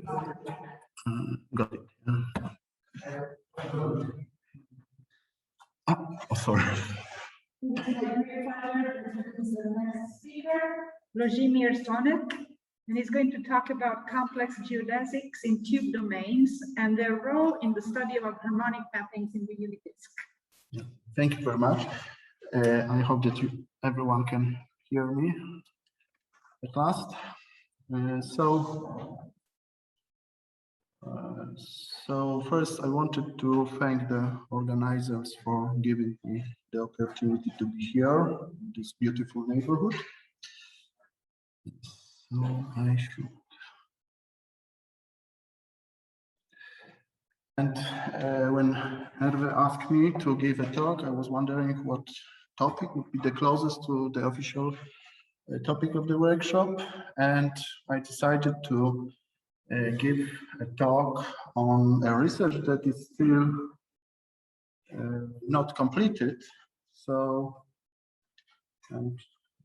Got it. Oh, sorry. Wlodzimierz Zwonek, and he's going to talk about complex geodesics in tube domains and their role in the study of harmonic mappings in the unit disk. Yeah. Thank you very much. I hope that everyone can hear me at last. So first, I wanted to thank the organizers for giving me the opportunity to be here in this beautiful neighborhood. So I should. And when Hervé asked me to give a talk, I was wondering what topic would be the closest to the official topic of the workshop, and I decided to give a talk on a research that is still not completed, so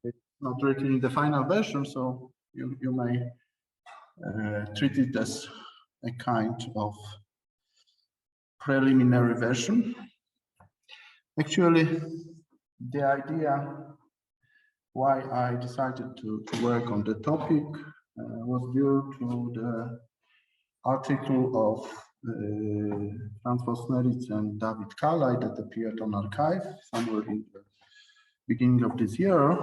it's not written in the final version, so you may treat it as a kind of preliminary version. Actually, the idea why I decided to work on the topic was due to the article of Franz Vosneritz and David Kalai that appeared on Archive somewhere in the beginning of this year.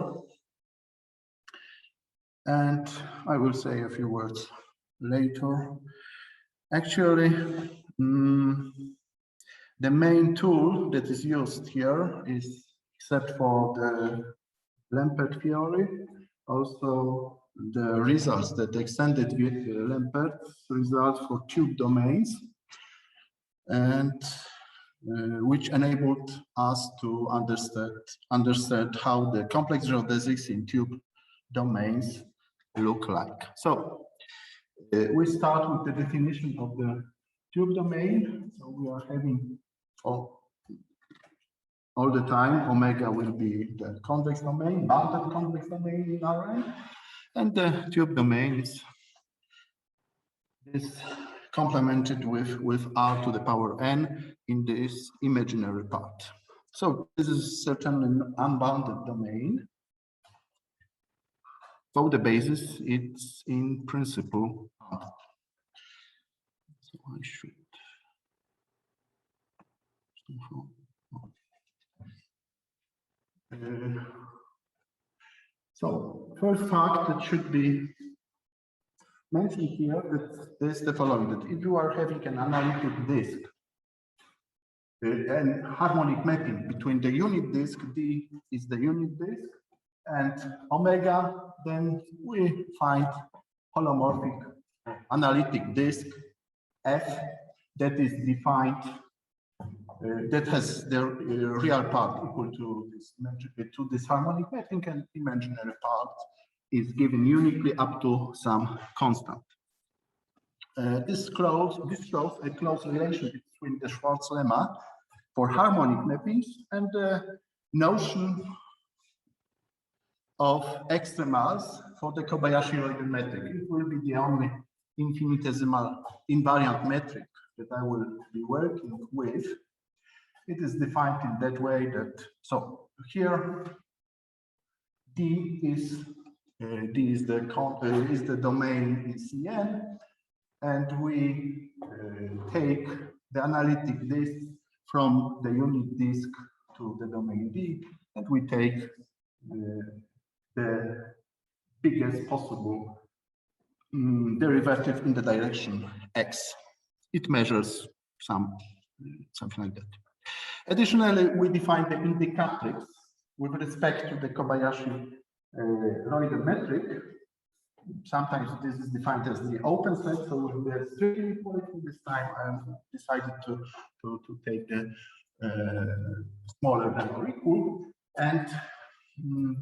And I will say a few words later. Actually, the main tool that is used here is, except for the Lempert Theorem, also the results that extended with Lempert's results for tube domains, and which enabled us to understand how the complex geodesics in tube domains look like. So we start with the definition of the tube domain. So we are having all the time, omega will be the convex domain, bounded convex domain in Rn, and the tube domain is complemented with r to the power n in this imaginary part. So this is certainly an unbounded domain. For the basis, it's in principle bounded. So I should. So first fact that should be mentioned here is the following: that if you are having an analytic disk and harmonic mapping between the unit disk, D is the unit disk, and omega, then we find holomorphic analytic disk F that is defined. That has the real part equal to this harmonic mapping, and imaginary part is given uniquely up to some constant. This shows a close relation between the Schwarz lemma for harmonic mappings and the notion of extremals for the Kobayashi-Roydel metric. It will be the only infinitesimal invariant metric that I will be working with. It is defined in that way that, so here D is the domain in Cn, and we take the analytic disk from the unit disk to the domain D, and we take the biggest possible derivative in the direction x. It measures something like that. Additionally, we define the indicatrix with respect to the Kobayashi-Roydel metric. Sometimes this is defined as the open set, so with the strictly equality. This time I decided to take the smaller than or equal. And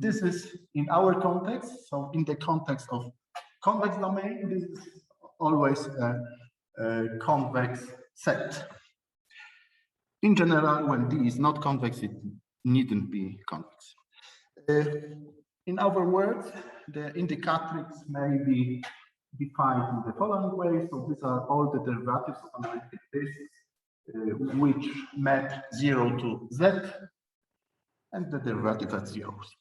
this is in our context, so in the context of convex domain, this is always a convex set. In general, when D is not convex, it needn't be convex. In other words, the indicatrix may be defined in the following way. So these are all the derivatives of analytic disks, which map 0 to z, and the derivative at zeros.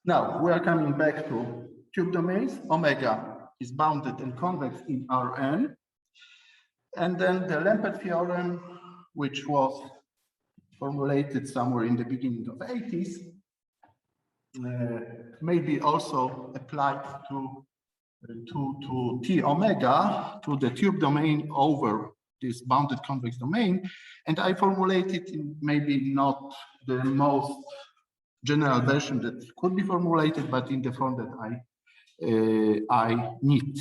Now we are coming back to tube domains. Omega is bounded and convex in Rn. And then the Lempert theorem, which was formulated somewhere in the beginning of the 80s, may be also applied to T omega, to the tube domain over this bounded convex domain. And I formulated in maybe not the most general version that could be formulated, but in the form that I need.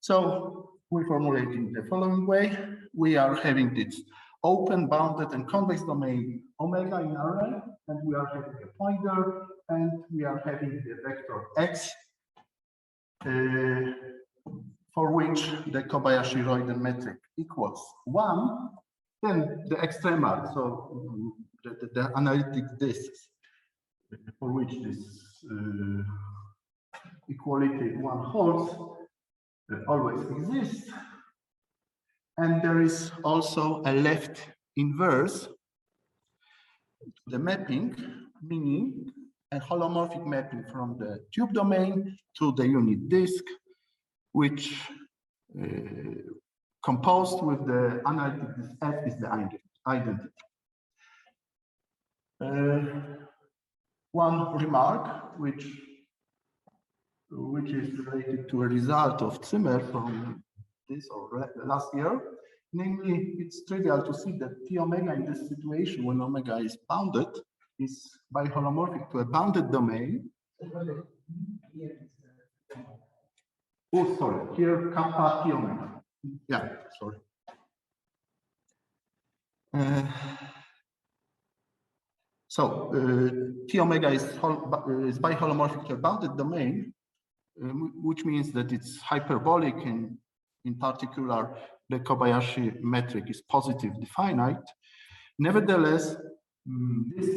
So we formulate in the following way. We are having this open, bounded, and convex domain omega in Rn, and we are having a pointer, and we are having the vector x, for which the Kobayashi-Royden metric equals 1. Then the extremal, so the analytic disks, for which this equality 1 holds, always exists. And there is also a left inverse, the mapping, meaning a holomorphic mapping from the tube domain to the unit disk, which composed with the analytic disk F is the identity. One remark, which is related to a result of Zimmer from this or last year, namely, it's trivial to see that T omega in this situation, when omega is bounded, is biholomorphic to a bounded domain. Oh, sorry, here kappa T omega. Yeah, sorry. T omega is biholomorphic to a bounded domain, which means that it's hyperbolic, and in particular, the Kobayashi metric is positively finite. Nevertheless, this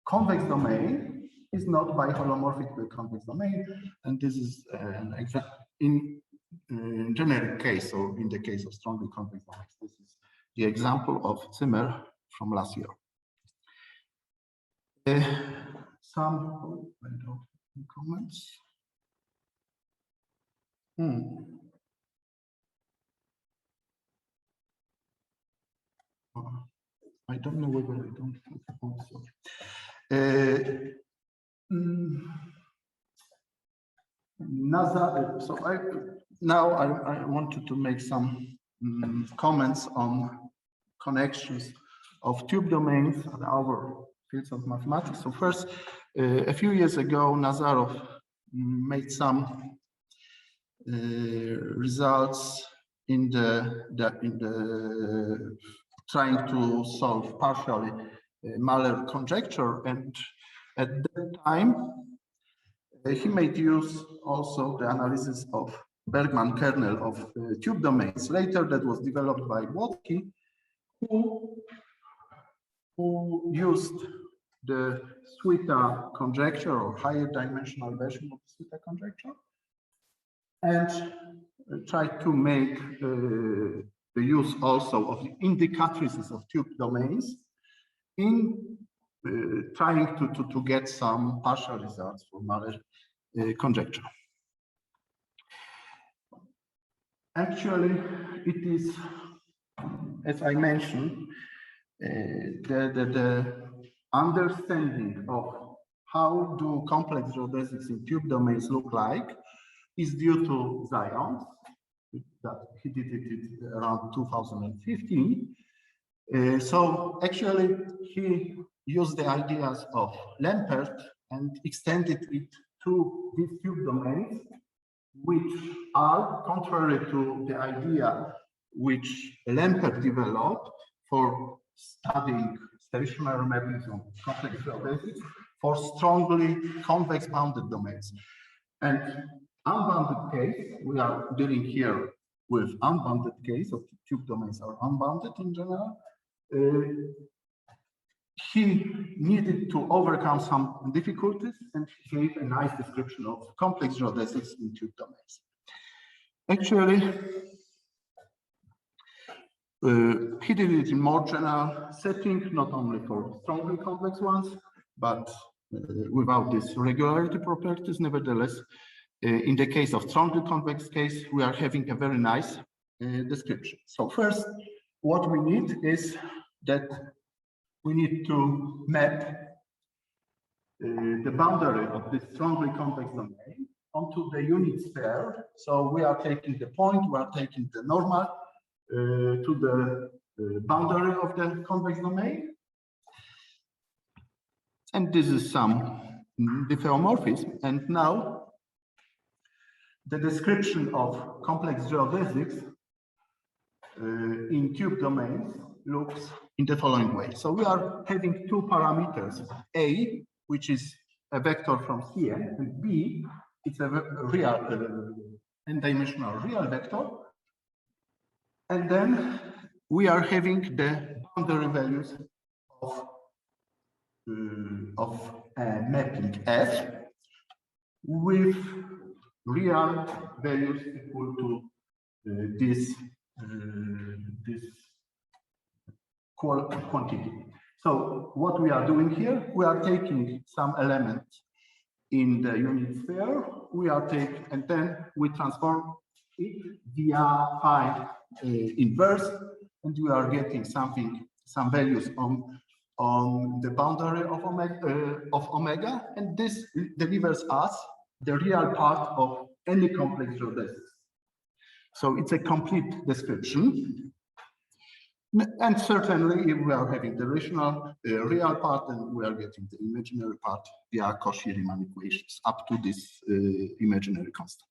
convex domain is not biholomorphic to a convex domain, and this is an exact in generic case, or in the case of strongly convex domains. This is the example of Zimmer from last year. Some comments. I don't know whether I don't have also. Now I wanted to make some comments on connections of tube domains and our fields of mathematics. So first, a few years ago, Nazarov made some results in the trying to solve partially Mahler conjecture, and at that time he made use also the analysis of Bergman kernel of tube domains. Later, that was developed by Wlodzimierz, who used the Suita conjecture, or higher dimensional version of the Suita conjecture, and tried to make the use also of the indicatrices of tube domains in trying to get some partial results for Mahler conjecture. Actually, it is, as I mentioned, the understanding of how do complex geodesics in tube domains look like is due to Zions, that he did it around 2015. So actually, he used the ideas of Lempert and extended it to these tube domains, which are contrary to the idea which Lempert developed for studying stationary mappings on complex geodesics for strongly convex bounded domains. And unbounded case, we are dealing here with unbounded case of tube domains are unbounded in general. he needed to overcome some difficulties, and he gave a nice description of complex geodesics in tube domains. Actually, he did it in more general setting, not only for strongly complex ones, but without these regularity properties. Nevertheless, in the case of strongly convex case, we are having a very nice description. So first, what we need is that we need to map the boundary of this strongly convex domain onto the unit sphere. So we are taking the point, we are taking the normal to the boundary of the convex domain. And this is some diffeomorphism. And now the description of complex geodesics in tube domains looks in the following way. So we are having two parameters, A, which is a vector from Cn, and B, it's a real n-dimensional real vector. And then we are having the boundary values of mapping F with real values equal to this quantity. So what we are doing here, we are taking some element in the unit sphere, we are taking, and then we transform it via phi inverse, and we are getting something, some values on the boundary of omega, and this delivers us the real part of any complex geodesics. So it's a complete description. And certainly, if we are having the rational real part, then we are getting the imaginary part via Cauchy-Riemann equations up to this imaginary constant.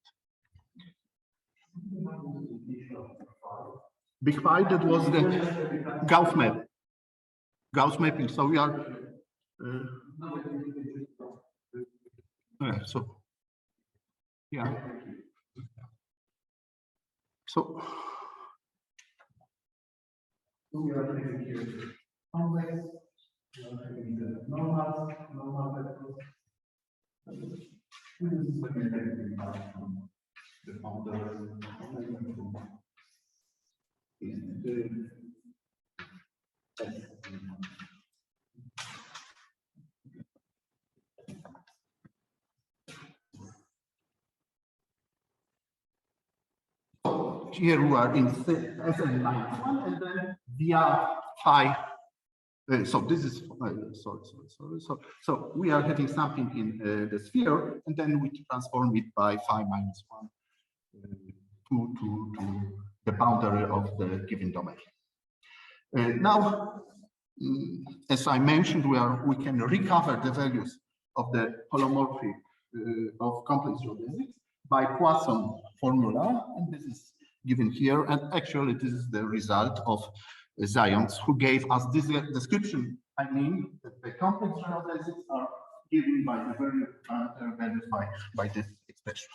Big pi, that was the Gauss map. Gauss mapping. So we are so yeah. So we are having here convex, we are having the normal vectors. This is what we are having from the boundary here we are in Sn-1, and then via phi. So this is So we are having something in the sphere, and then we transform it by phi minus 1 to the boundary of the given domain. Now, as I mentioned, we can recover the values of the holomorphic of complex geodesics by Poisson formula, and this is given here. And actually, this is the result of Zions, who gave us this description. I mean, that the complex geodesics are given by the very values by this expression.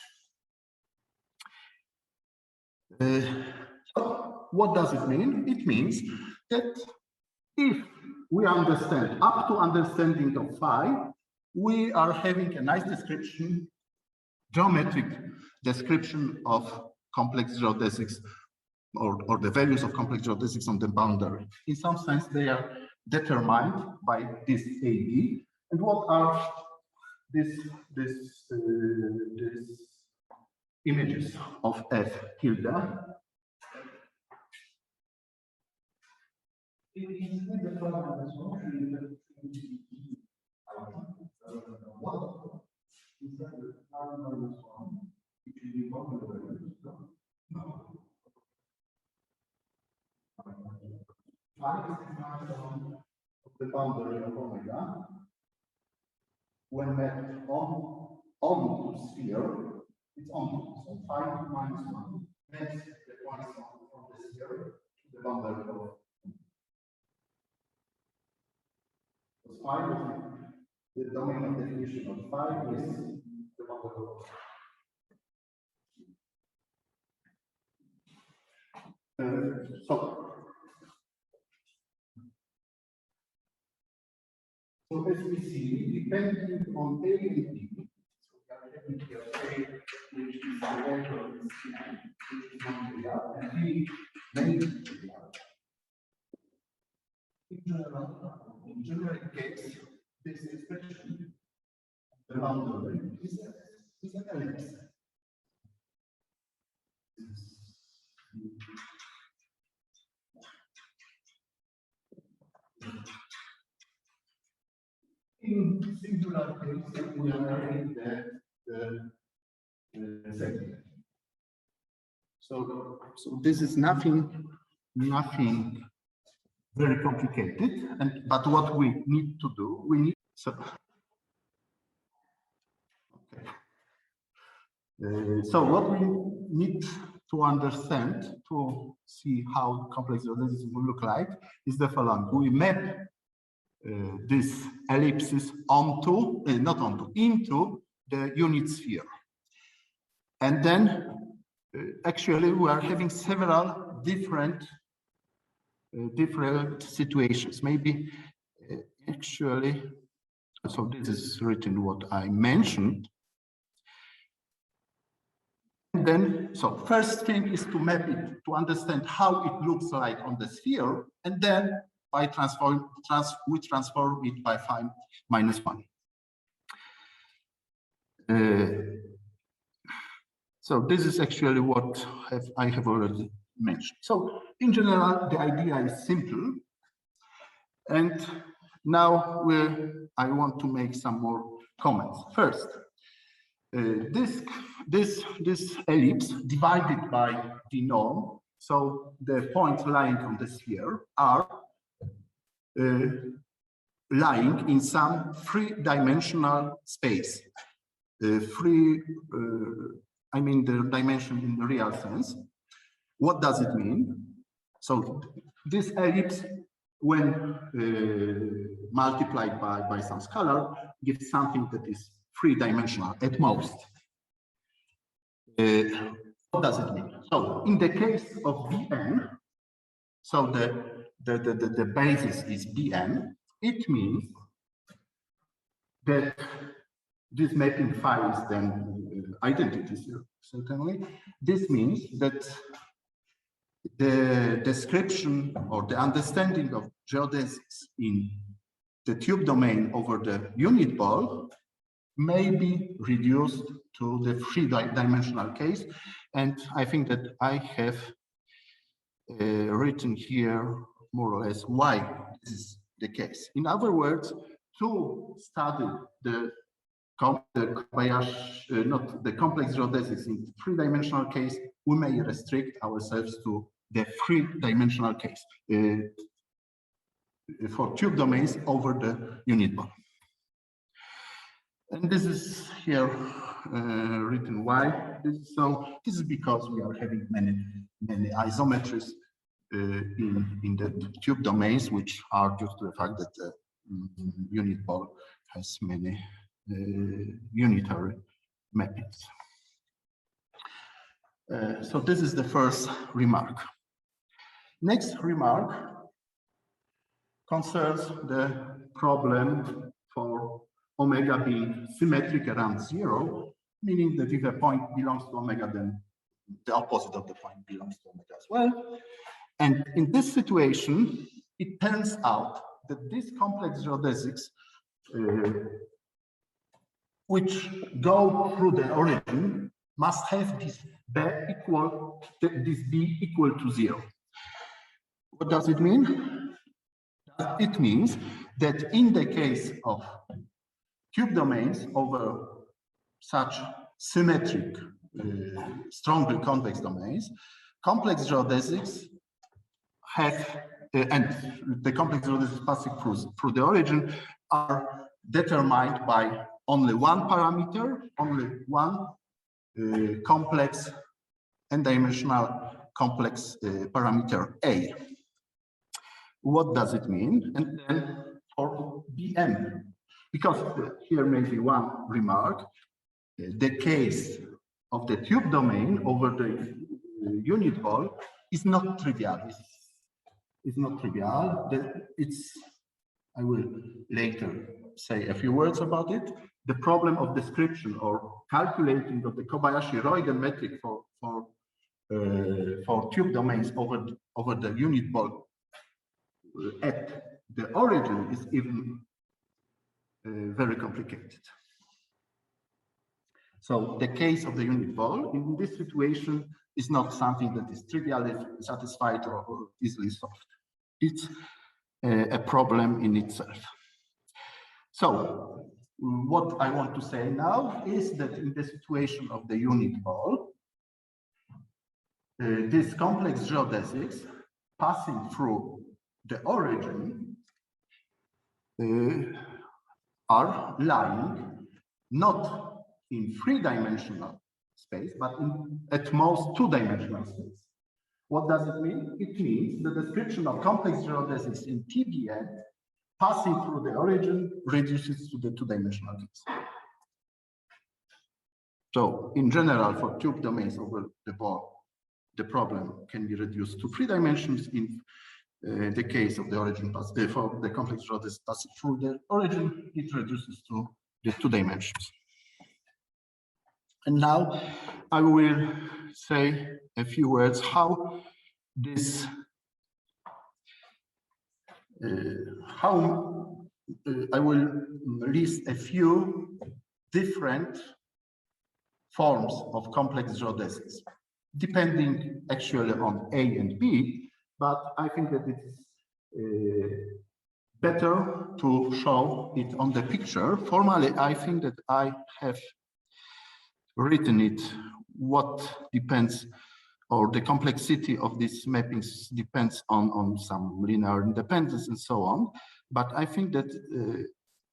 So what does it mean? It means that if we understand up to understanding of phi, we are having a nice description, geometric description of complex geodesics, or the values of complex geodesics on the boundary. In some sense, they are determined by this AD. And what are these images of F tilde? The boundary of omega, when mapped on to sphere, it's on. So phi minus 1 maps the Poisson from the sphere to the boundary of. So phi is the domain of definition of phi is the boundary of. So So as we see, depending on A and B, so we are having here A, which is the vector, which is not real, and B, maybe real. In general case, this expression, the boundary is an ellipse. In singular case, we are having the segment. So this is nothing very complicated, but what we need to do, so what we need to understand to see how complex geodesics will look like is the following. We map this ellipses onto, into the unit sphere. And then actually we are having several different situations. Maybe actually, so this is written what I mentioned. And then, so first thing is to map it, to understand how it looks like on the sphere, and then by we transform it by phi minus 1. So this is actually what I have already mentioned. So in general, the idea is simple. And now I want to make some more comments. First, this ellipse divided by the norm, so the points lying on the sphere are lying in some three-dimensional space. I mean the dimension in the real sense. What does it mean? So this ellipse, when multiplied by some scalar, gives something that is three-dimensional at most. What does it mean? So in the case of Bn, so the basis is Bn, it means that this mapping phi is then identities here, certainly. This means that the description or the understanding of geodesics in the tube domain over the unit ball may be reduced to the three-dimensional case. And I think that I have written here more or less why this is the case. In other words, to study the complex geodesics in three-dimensional case, we may restrict ourselves to the three-dimensional case for tube domains over the unit ball. And this is here written why. This is because we are having many isometries in the tube domains, which are due to the fact that the unit ball has many unitary mappings. So this is the first remark. Next remark concerns the problem for omega being symmetric around 0, meaning that if a point belongs to omega, then the opposite of the point belongs to omega as well. And in this situation, it turns out that this complex geodesics, which go through the origin, must have this b equal to 0. What does it mean? It means that in the case of tube domains over such symmetric, strongly convex domains, complex geodesics have, and the complex geodesics passing through the origin are determined by only one parameter, only one complex n-dimensional complex parameter A. What does it mean? And then for Bn, because here may be one remark, the case of the tube domain over the unit ball is not trivial. It's not trivial. It's, I will later say a few words about it. The problem of description or calculating of the Kobayashi-Royden metric for tube domains over the unit ball at the origin is even very complicated. So the case of the unit ball in this situation is not something that is trivially satisfied or easily solved. It's a problem in itself. So what I want to say now is that in the situation of the unit ball, this complex geodesics passing through the origin are lying not in three-dimensional space, but in at most two-dimensional space. What does it mean? It means the description of complex geodesics in TDN passing through the origin reduces to the two-dimensional case. So in general, for tube domains over the ball, the problem can be reduced to 3 dimensions. In the case of the origin pass, for the complex geodesics passing through the origin, it reduces to the 2 dimensions. And now I will say a few words how this I will list a few different forms of complex geodesics, depending actually on A and B, but I think that it is better to show it on the picture. Formally, I think that I have written it. What depends, or the complexity of these mappings depends on some linear independence and so on. But I think that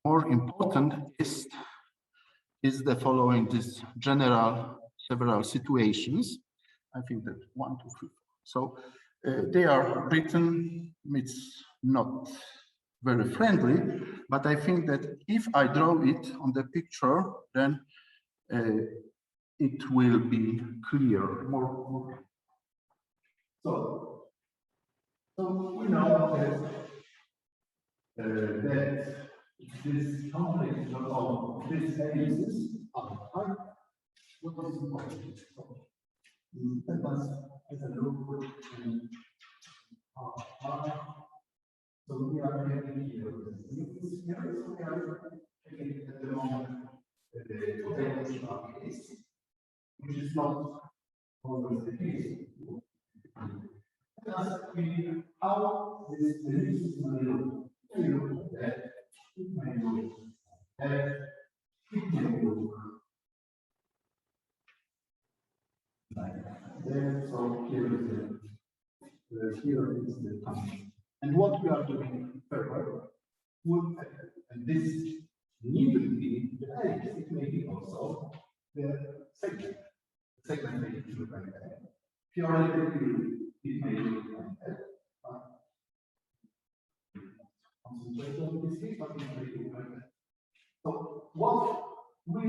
more important is the following: this general several situations. I think that 1, 2, 3. So they are written. It's not very friendly, but I think that if I draw it on the picture, then it will be clear more. So we know that this complex of this ellipses are what is important. Let us have a look so we are getting here. So we are getting at the moment the two-dimensional case, which is not always the case. Let us see how this ellipsis may look. It may look like that. It may look like that. It may look like that. So here is the time. And what we are doing further would, and this needn't be the ellipse, it may be also the segment. The segment may look like that. Theoretically, it may look like that. Concentrate on this case, but it may look like that. So what we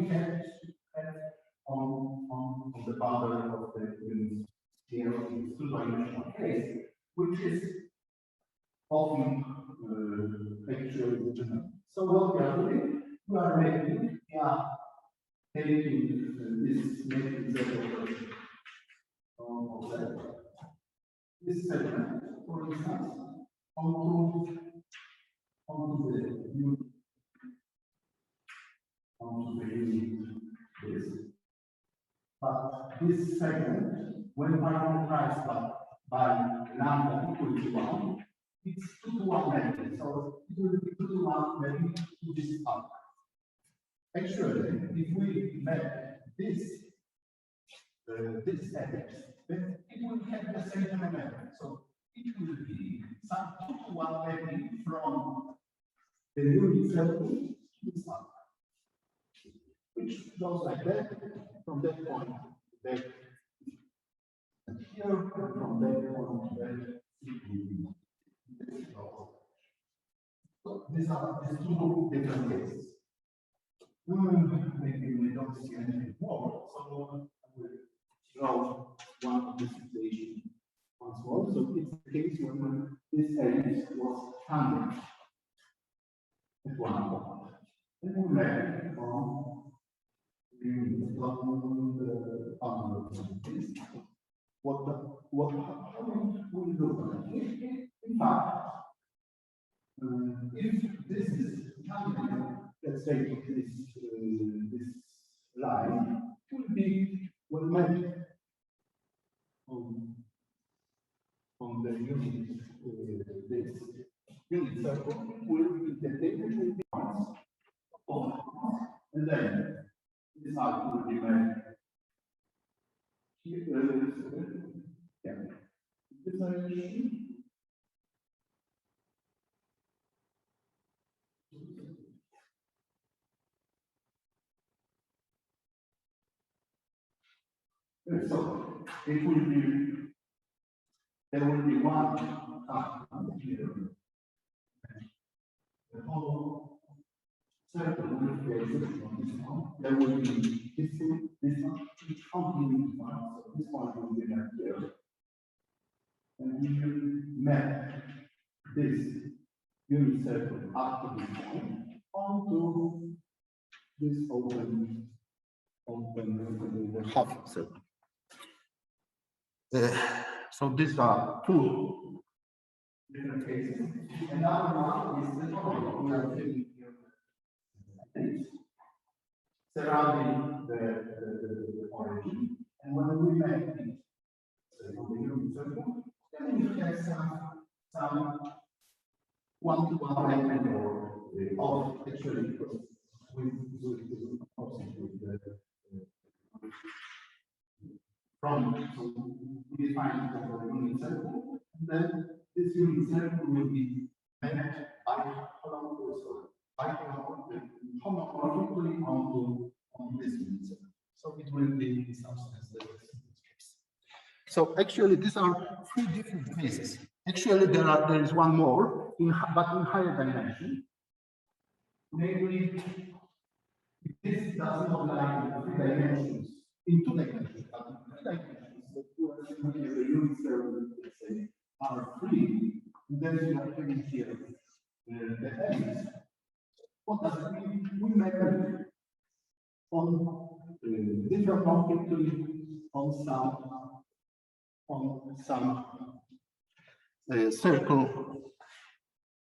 have on the boundary of the unit here in two-dimensional case, which is often actually general. So what we are doing, we are making, taking this making Z of that. This segment, for instance, onto the unit. But this segment, when parameterized by lambda equal to 1, it's 2 to 1 mapping. So it will be 2 to 1 mapping to this arc. Actually, if we map this ellipse, then it will have the same mapping. So it will be some 2 to 1 mapping from the unit circle to this arc, which goes like that, from that point back here, and from that point back. So these are these 2 different cases. Maybe we don't see anything more, so I will draw one of the situations once more. So it's the case when this ellipse was tangent one point. And we make what we do? In fact, if this is let's say this line will be made on the unit this unit circle will be the data will be points, and then this out will be made here. Yeah. This so it will be, there will be one here. The whole circle will be existing on this one. There will be this one, each continuous one. So this one will be like here. And we will map this unit circle up to this point onto this open half circle. So these are two different cases. Another one is the topic we are taking here. Surrounding the origin. And when we make it on the unit circle, then we have some one-to-one alignment or actually with the from so we define the unit circle, and then this unit circle will be mapped homomorphically on this unit circle. So it will be in some sense the case. So actually these are three different cases. Actually there is one more but in higher dimension. Namely, this does not lie in 3 dimensions, in 2 dimensions, but in 3 dimensions, the unit circle, let's say, are free, and then we are having here the ends. What does it mean? We make it on different completely on some circle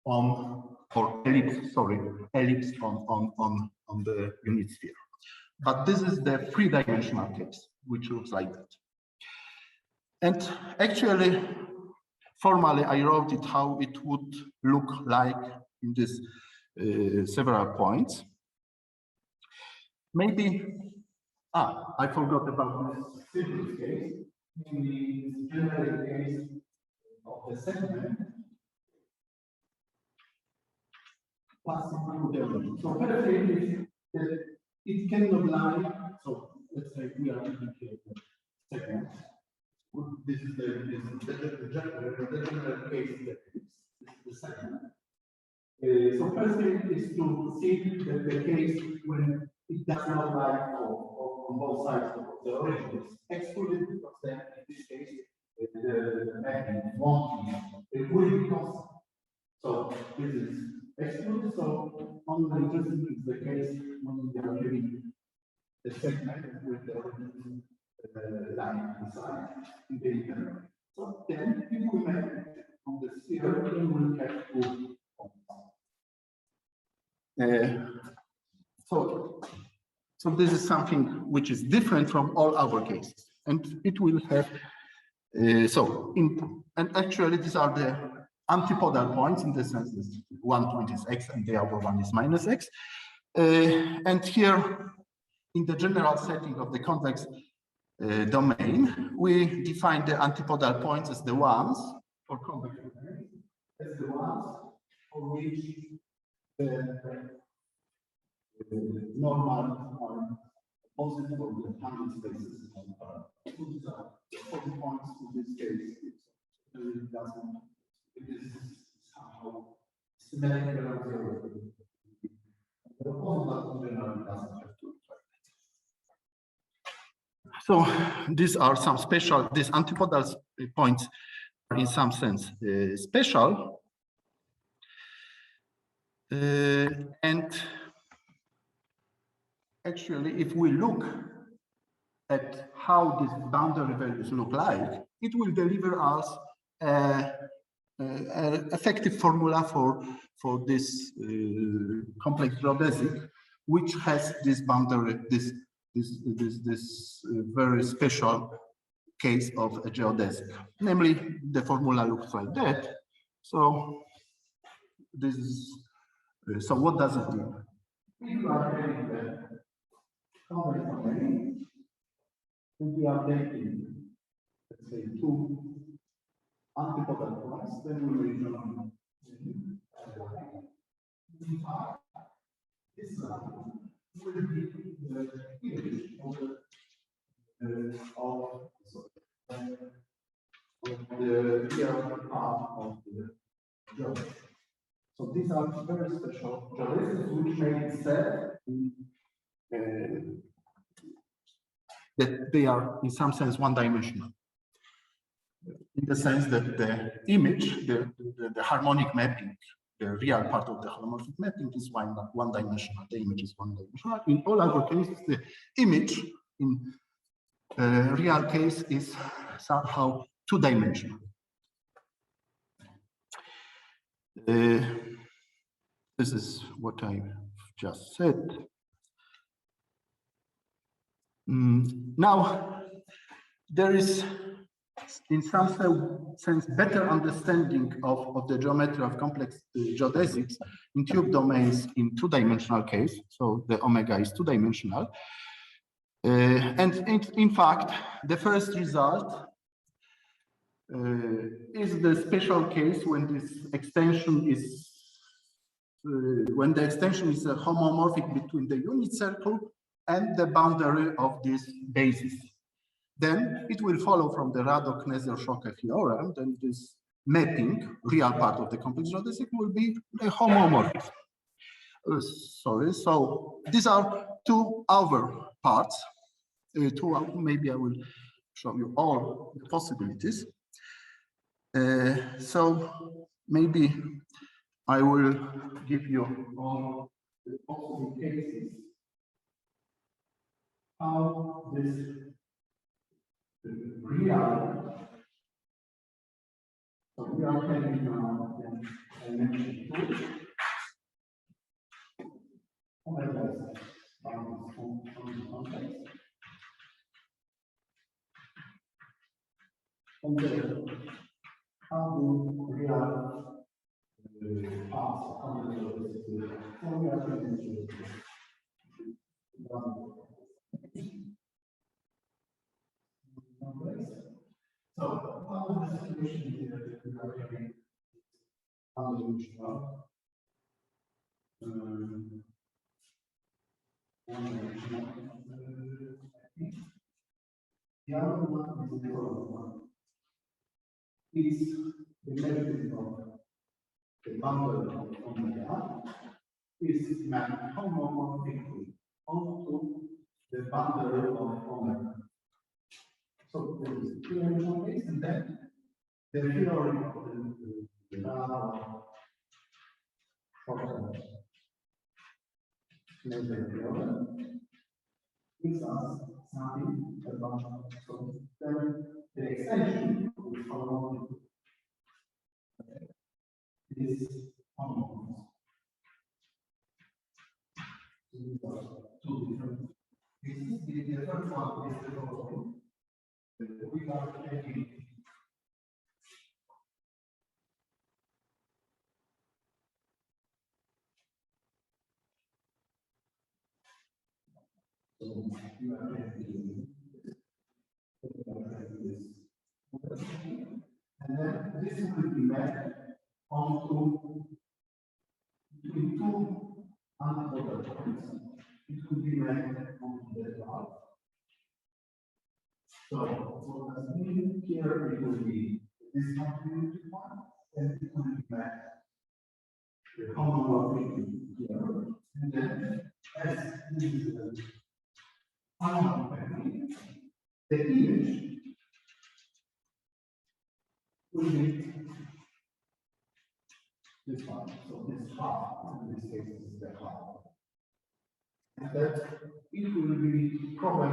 or ellipse on the unit sphere. But this is the 3-dimensional case, which looks like that. And actually, formally, I wrote it how it would look like in this several points. Maybe, I forgot about this simplest case, namely this general case of the segment. So first thing is that it cannot lie. So let's say we are taking here the segment. This is the general case that this is the segment. So first thing is to see that the case when it does not lie on both sides of the origin is excluded, because then in this case the mapping won't be, it will be constant. So this is excluded. So only interesting is the case when we are having the segment with the origin line inside in the inner. So then if we make on the sphere, we will have 2 points. So this is something which is different from all our cases, and it will have and actually these are the antipodal points in the sense that one point is x and the other one is minus x. And here in the general setting of the convex domain, we define the antipodal points as the ones for convex domain, as the ones for which the normal are positive or the tangent spaces are. These are 40 points in this case. It doesn't. It is somehow symmetrical. The opposite generally doesn't have to try that. So these are some special. These antipodal points, are in some sense, special. But in this case, when it does not lie on both sides of the origin is excluded, because then in this case the mapping won't be, it will be constant. So And actually, if we look at how these boundary values look like, it will deliver us an effective formula for this complex geodesic, which has this boundary, this very special case of a geodesic. Namely, the formula looks like that. So this is so. What does it mean? If you are having the convex domain, and we are taking, let's say, two antipodal points, then we will join this line will be the image of the real part of the geodesic. So these are very special geodesics which may be said that they are in some sense one-dimensional. In the sense that the image, the harmonic mapping, the real part of the holomorphic mapping is one-dimensional. The image is one-dimensional. In all other cases, the image in real case is somehow two-dimensional. This is what I just said. Now, there is, in some sense, better understanding of the geometry of complex geodesics in tube domains in two-dimensional case. So the omega is two-dimensional. And in fact, the first result is the special case when this extension is, when the extension is homomorphic between the unit circle and the boundary of this basis. Then it will follow from the Radó-Choquet-Kneser Theorem, then this mapping, real part of the complex geodesic, will be a homomorphic. Sorry, so these are two other parts. Maybe I will show you all the possibilities. So maybe I will give you all the possible cases how this real. So we are having now dimension 2. How do real parts of the so we are having so how is the situation here that we are having one-dimensional the other one is the other one. Is the negative of the boundary of omega is mapped homomorphically onto the boundary of omega. So there is a two-dimensional case, and then the theory of the Radó-Choquet-Kneser Theorem gives us something about so the extension will follow this homomorphism. These are two different cases. The first one is the following. We are taking so you are taking this, and then this will be mapped onto between two antipodal points. It will be mapped onto the graph. So what does it mean? Here it will be this continuity point, and it will be mapped the homomorphic here, and then as this is the homomorphic, the image will be this one. So this half, in this case, is the half. And that it will be probably, I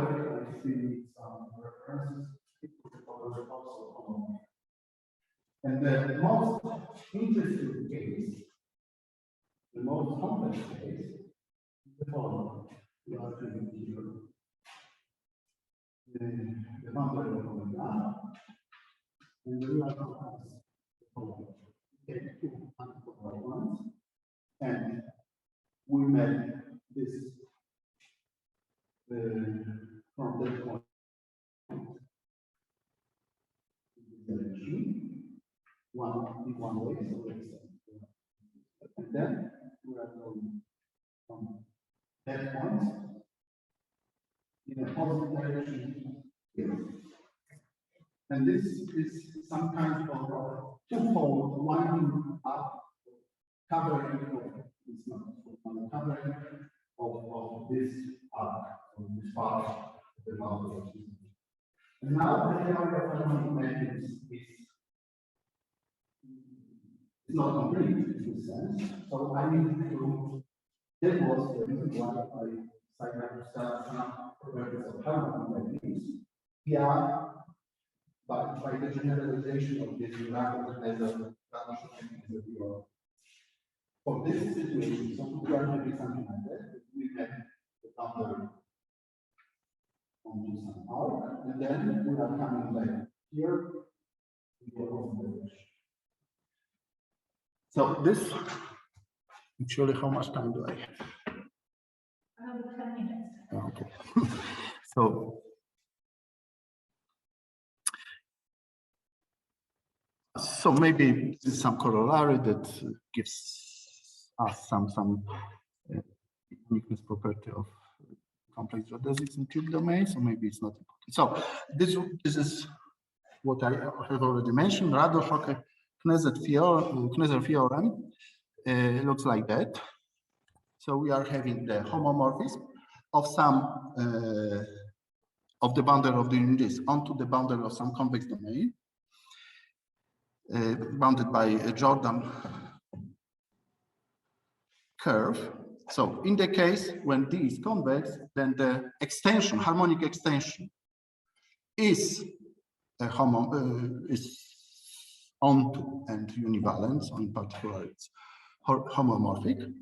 see some references, it will be probably also common. And the most interesting case, the most complex case, is the following. We are doing here the boundary of omega, and the real complex take two antipodal ones, and we make this from that point in this direction, one way, so and then we are going from that point in a positive direction here. And this is some kind of twofold winding up, covering it's not covering of this arc, of this part of the boundary. And now the theory of harmonic matrix is not complete in this sense. So I need to, that was the reason why I cited some properties of harmonic matrix. Here, but by the generalization of this Radó-Choquet-Kneser theorem. For this situation, so we are doing something like that. We have the boundary onto some arc, and then we are coming back here to the opposite direction. So this, actually, how much time do I have? Another 10 minutes. Okay. So maybe some corollary that gives us some uniqueness property of complex geodesics in tube domains, so maybe it's not important. So this is what I have already mentioned. Radó-Choquet-Kneser Theorem looks like that. So we are having the homomorphism of some of the boundary of the unit disk onto the boundary of some convex domain. Bounded by a Jordan curve. So in the case when D is convex, then the extension, harmonic extension, is onto and univalent, so in particular it's homomorphic.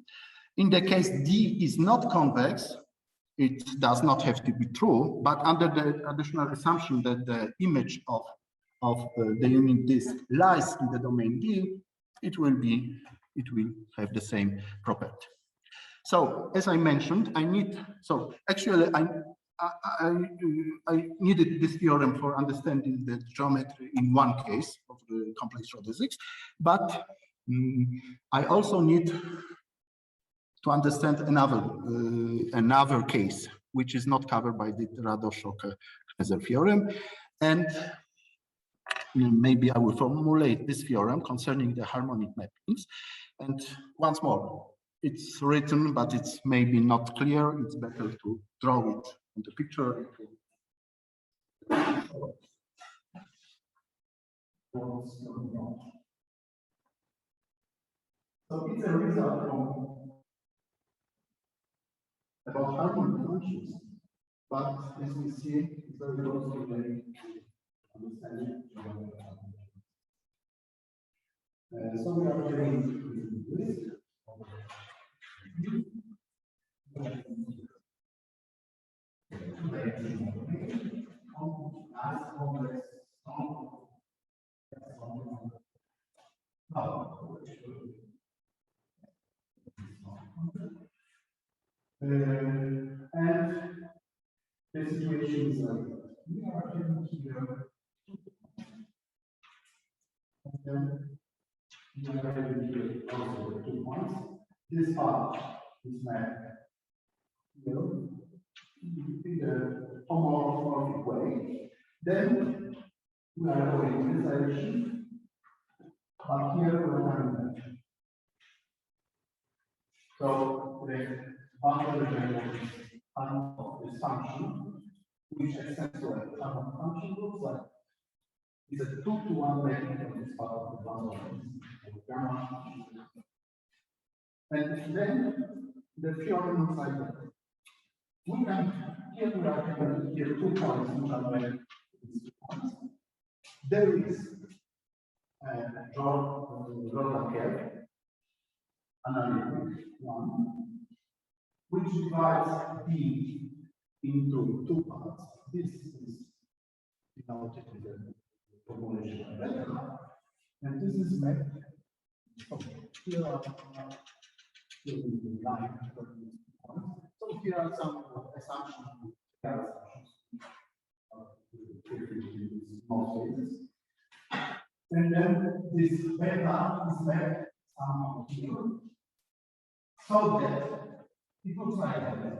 In the case D is not convex, it does not have to be true, but under the additional assumption that the image of the unit disk lies in the domain D, it will have the same property. So as I mentioned, I needed this theorem for understanding the geometry in one case of the complex geodesics, but I also need to understand another case, which is not covered by the Radó-Choquet-Kneser theorem, and maybe I will formulate this theorem concerning the harmonic mappings. And once more, it's written, but it's maybe not clear. It's better to draw it on the picture. So it's a result from about harmonic functions, but as we see, it's very closely related to understanding. So we are doing this. And the situation is like that. We are having here, and then we are having here also 2 points. This part is made here in the homomorphic way. Then we are going in this direction, but here we are coming back. So the boundary of this function, which extends to a function, looks like is a 2-to-1 mapping of this part of the bundle. And then the theorem looks like that. We can here here 2 points which are made. There is a Jordan curve, analytic one, which divides D into 2 parts. This is denoted with the formulation of beta, and this is mapped. Here are line. So here are some assumptions. And then this beta is mapped somehow here, so that it looks like that.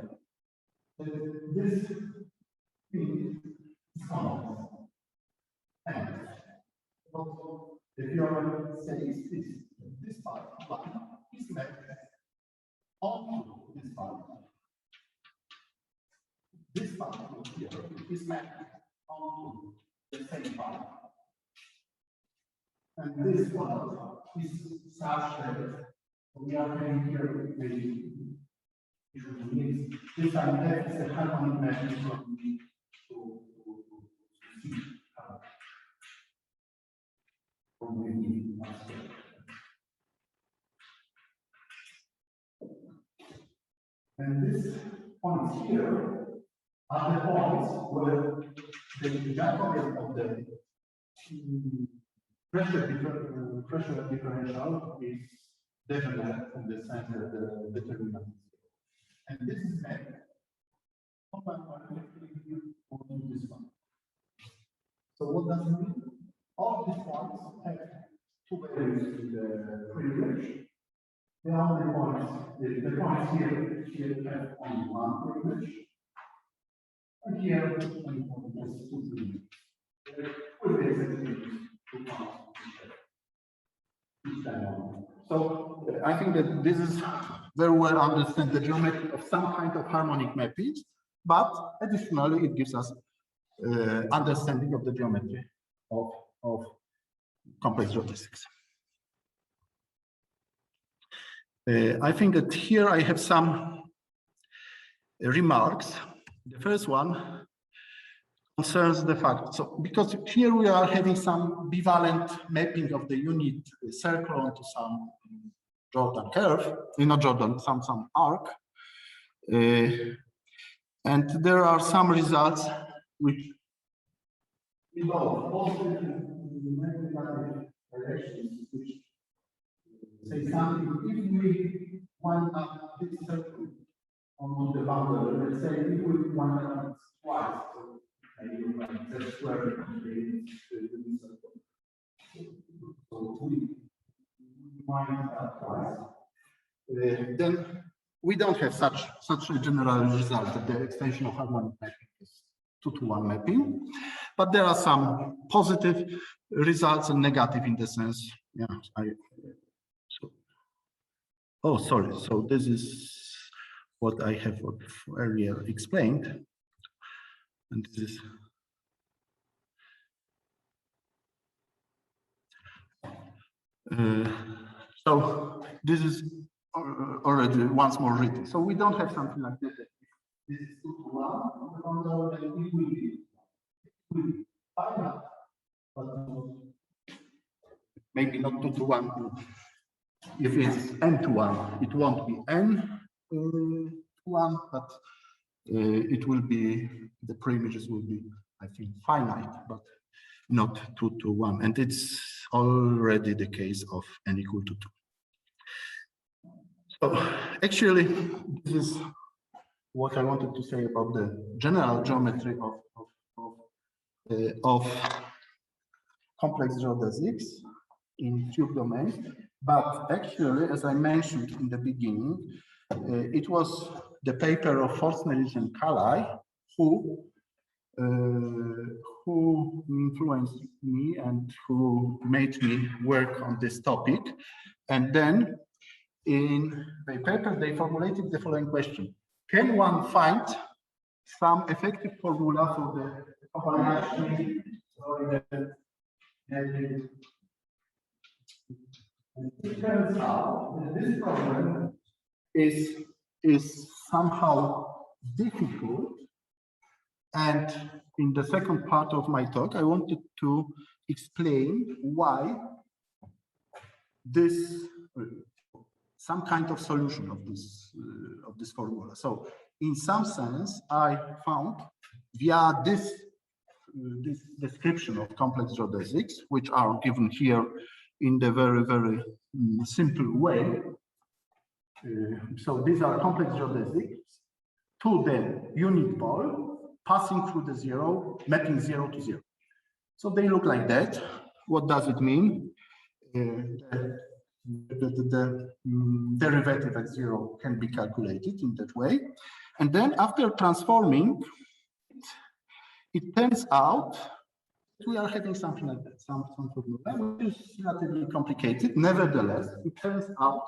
This thing is convex. And what the theorem says is this part is mapped onto this part. This part here is mapped onto the same part. And this part is such that we are having here this time F is a harmonic matrix to see and these points here are the points where the Jacobian of the pressure differential is definite in the sense that the determinant is zero. And this is mapped on this one. So what does it mean? All these points have 2 values in the privilege. The only points, the points here have only 1 privilege. And here, only point has 2 privileges. We basically 2 points. So I think that this is very well understand the geometry of some kind of harmonic mapping, but additionally it gives us understanding of the geometry of complex geodesics. I think that here I have some remarks. The first one concerns the fact, so because here we are having some bivalent mapping of the unit circle onto some Jordan curve, not Jordan, some arc, and there are some results which involve positive and negative directions, which say something. If we wind up this circle on the boundary, let's say if we wind up twice. That's where so we wind up twice. Then we don't have such a general result that the extension of harmonic mapping is 2-to-1 mapping, but there are some positive results and negative in the sense. Yeah, oh, sorry. So this is what I have earlier explained. And this is so this is already once more written. So we don't have something like this. This is 2-to-1. Then it will be finite, but maybe not 2-to-1. If it's n-to-1, it won't be n-to-1, but it will be, the preimages will be, I think, finite, but not 2-to-1. And it's already the case of n equal to 2. So actually, this is what I wanted to say about the general geometry of complex geodesics in tube domains. But actually, as I mentioned in the beginning, it was the paper of Forsnellich and Kalai who influenced me and who made me work on this topic. And then in the paper, they formulated the following question. Can one find some effective formula for the combination or the turns out that this problem is somehow difficult. And in the second part of my talk, I wanted to explain why this some kind of solution of this formula. So in some sense, I found via this description of complex geodesics, which are given here in the very, very simple way. So these are complex geodesics to the unit ball passing through the zero, mapping 0 to 0. So they look like that. What does it mean? The derivative at 0 can be calculated in that way. And then after transforming, it turns out we are having something like that, some formula, which is relatively complicated. Nevertheless, it turns out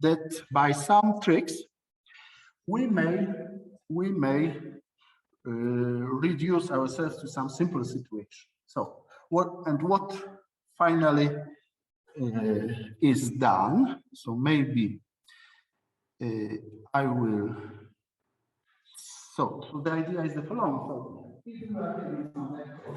that by some tricks, we may reduce ourselves to some simple situation. So what finally is done? So maybe I will. So the idea is the following. So if you are having some vector,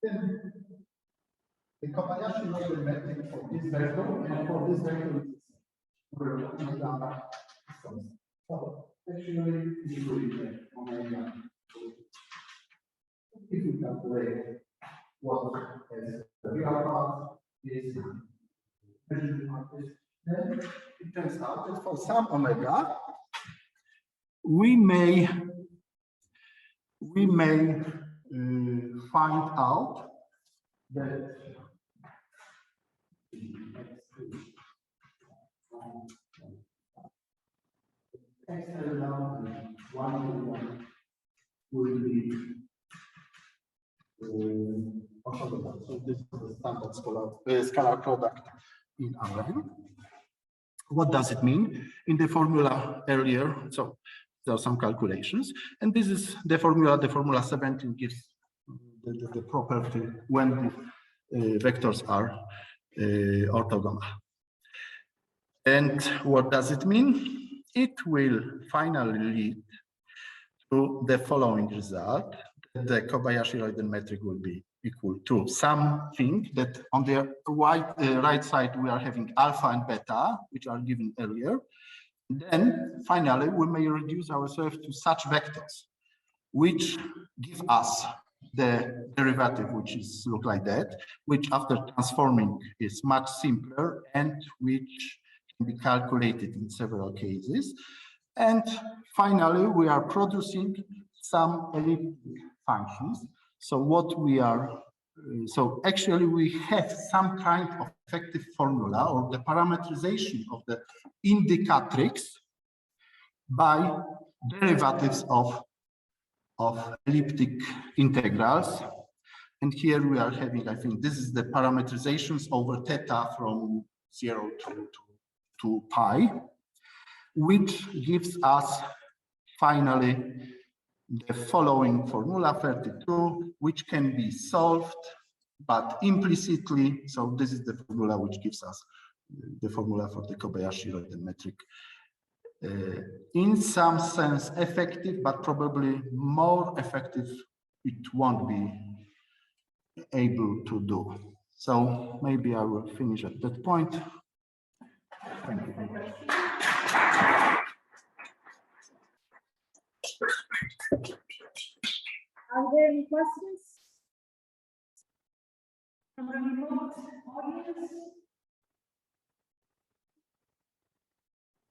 then the Kobayashi model method for this vector and for this vector so actually this will be omega. If you calculate what is the real part is, then it turns out that for some omega, we may find out that will be so this is the standard scalar product in RM. What does it mean? In the formula earlier, so there are some calculations, and this is the formula. The formula 17 gives the property when the vectors are orthogonal. And what does it mean? It will finally lead to the following result: the Kobayashi-Royden metric will be equal to something that on the right side we are having alpha and beta, which are given earlier. Then finally we may reduce ourselves to such vectors, which give us the derivative, which is look like that, which after transforming is much simpler and which can be calculated in several cases. And finally, we are producing some elliptic functions. So what we are, so actually we have some kind of effective formula or the parameterization of the indicatrix by derivatives of elliptic integrals. And here we are having, I think this is the parameterizations over theta from 0 to pi, which gives us finally the following formula 32, which can be solved, but implicitly. So this is the formula which gives us the formula for the Kobayashi-Royden metric. In some sense effective, but probably more effective it won't be able to do. So maybe I will finish at that point. Thank you very much. Are there any questions from the remote audience?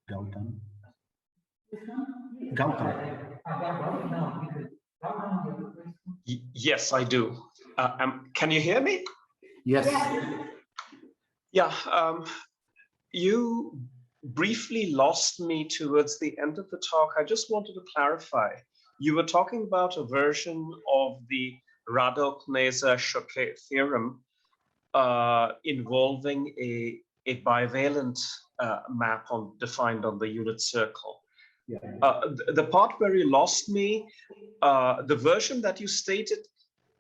Gautam. Gautam. Yes, I do. Can you hear me? Yes. Yeah. You briefly lost me towards the end of the talk. I just wanted to clarify. You were talking about a version of the Radó-Choquet-Kneser Theorem involving a bivalent map defined on the unit circle. The part where you lost me, the version that you stated,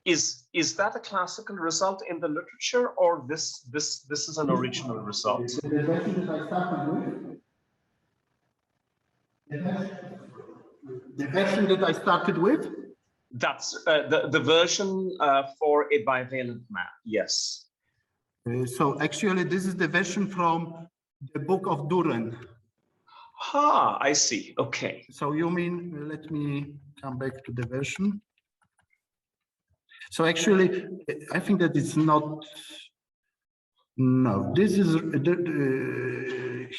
is that a classical result in the literature, or this is an original result? The version that I started with. The version that I started with. That's the version for a bivalent map. Yes. So actually, this is the version from the book of Duren. Ah, I see. Okay. So you mean, let me come back to the version. So actually, I think that it's not. No, this is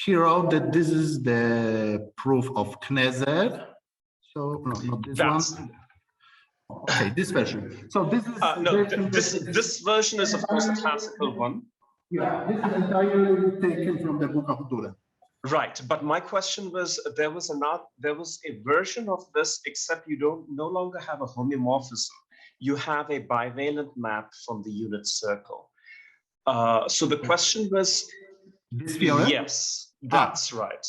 he wrote that this is the proof of Kneser. So no, not this one. Okay, this version. So this is no, this version is of course a classical one. Yeah, this is entirely taken from the book of Duren. Right, but my question was, there was a version of this, except you no longer have a homomorphism. You have a bivalent map from the unit circle. So the question was, this theorem? Yes, that's right.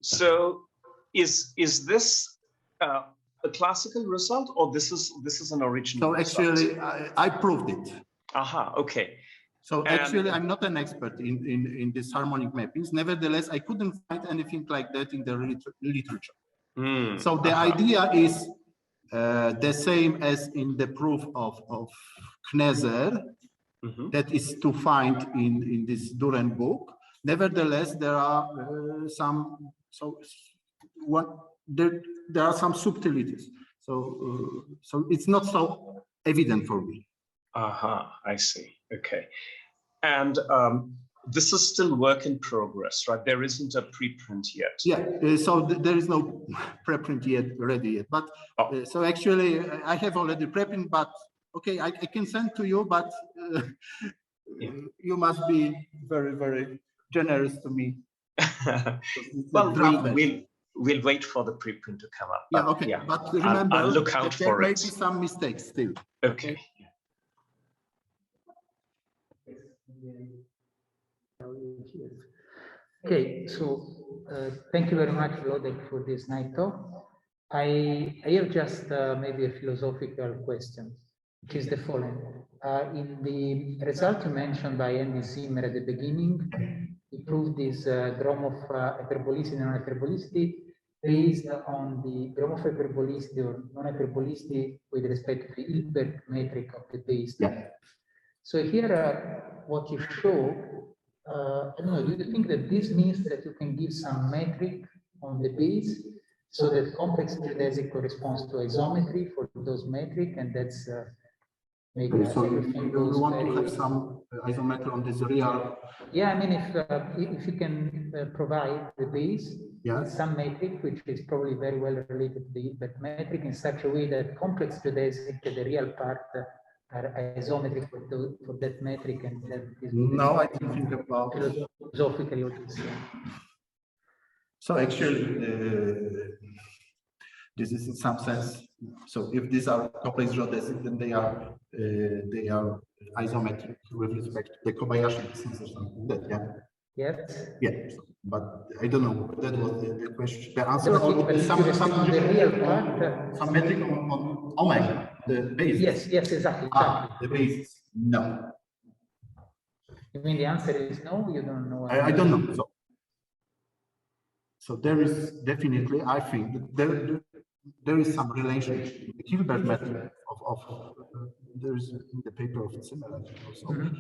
So is this a classical result, or this is an original result? So actually, I proved it. Aha, okay. So actually, I'm not an expert in this harmonic mappings. Nevertheless, I couldn't find anything like that in the literature. So the idea is the same as in the proof of Kneser, that is to find in this Duren book. Nevertheless, there are some there are some subtleties. So it's not so evident for me. I see. Okay. And this is still work in progress, right? There isn't a preprint yet. Yeah, so there is no preprint yet ready yet. But so actually, I have already preprint, but okay, I can send to you, but you must be very, very generous to me. Well, we'll wait for the preprint to come up. But, yeah, okay. Yeah. But remember, I'll look out for there may it. be some mistakes still. Okay. Okay, so thank you very much, Wlodek, for this night talk. I have just maybe a philosophical question, which is the following. In the result you mentioned by Andy Zimmer at the beginning, he proved this Gromov hyperbolicity and non-hyperbolicity based on the Gromov hyperbolicity or non-hyperbolicity with respect to the Hilbert metric of the base. Yeah. So here, what you show, I don't know, do you think that this means that you can give some metric on the base so that complex geodesic corresponds to isometry for those metric, and that's maybe so you want to have some isometry on this real? Yeah, I mean, if you can provide the base with some metric, which is probably very well related to the Hilbert metric in such a way that complex geodesic, the real part, are isometric for that metric, and that is no, I didn't think about philosophically what you say. So actually, this is in some sense. So if these are complex geodesics, then they are isometric with respect to the Kobayashi distance or something like that. Yeah. Yes. Yeah. But I don't know. That was the question. The answer. The real part. Some metric on omega. The basis. Yes, exactly. The basis. No. You mean the answer is no? You don't know? I don't know. So there is definitely, I think, there is some relationship. The Hilbert method there is in the paper of similar also,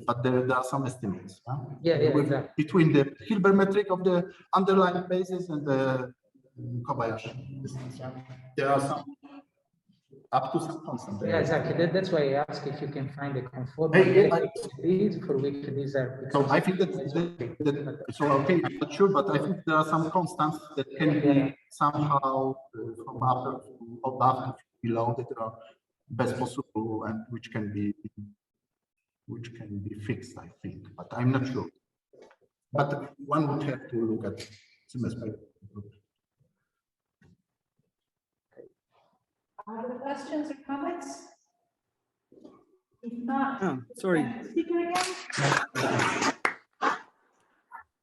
but there are some estimates. Exactly. Between the Hilbert metric of the underlying basis and the Kobayashi distance. There are some up to some constant. Yeah, exactly. That's why I ask if you can find a conformal for which these are. So I think that so okay, I'm not sure, but I think there are some constants that can be somehow from above and below that are best possible and which can be fixed, I think, but I'm not sure. But one would have to look at semester. Are there questions or comments? If not, sorry. speaker again.